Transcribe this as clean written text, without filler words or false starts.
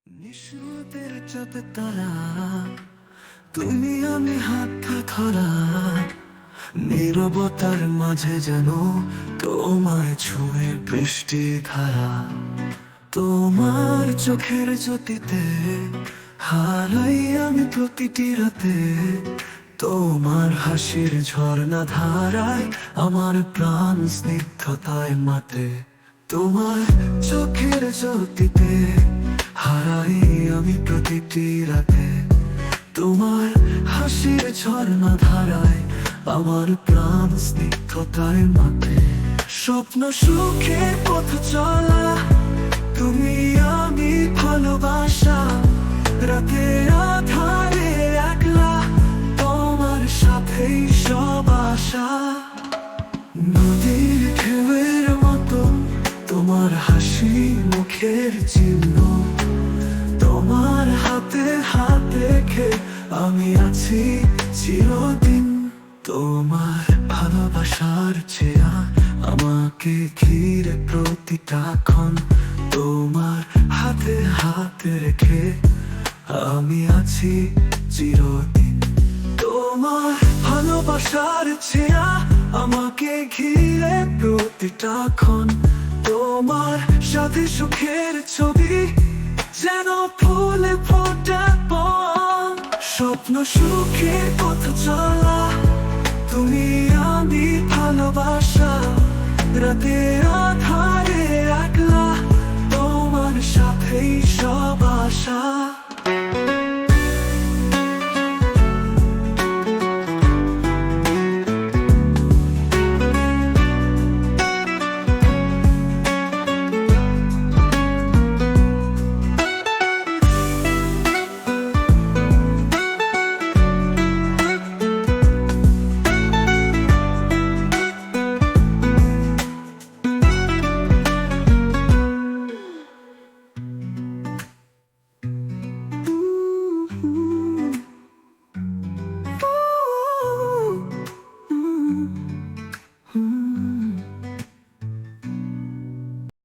নিশাতের চাপে তারা তুমি আমি হাতটা ধরা নীরবতার মাঝে যেন তোমায় ছুঁয়ে বৃষ্টি ধারা তোমার চোখের জ্যোতিতে হারাই আমি প্রতিটি রাতে তোমার হাসির ঝর্ণা ধারায় আমার প্রাণ স্নিগ্ধতায় মাতে তোমার চোখের জ্যোতিতে হারাই আমি প্রতিটি রাতে তোমার হাসির ঝর্ণা ধারায় আমার প্রাণ স্নিগ্ধতায় মাতে স্বপ্ন সুখে পথ চলা তুমি আমি ভালোবাসা রাতে আধারে একলা তোমার সাথেই সব আশা নদীর ঢেউয়ের মতো তোমার হাসি মুখের চিহ্ন তোমার হাতে হাত রেখে আমি আছি চিরদিন তোমার ভালোবাসার ছেয়া আমাকে ঘিরে প্রতিটা ক্ষণ তোমার হাতে হাত রেখে আমি আছি চিরদিন তোমার ভালোবাসার ছেয়া আমাকে ঘিরে প্রতিটা ক্ষণ তোমার সাথে সুখের ছবি যেন ফুলে ফোটা পন স্বপ্ন সুখে পথ চলা তুমি আমি ভালোবাসা রাতে আধারে একলা তোমার সাথেই সব আশা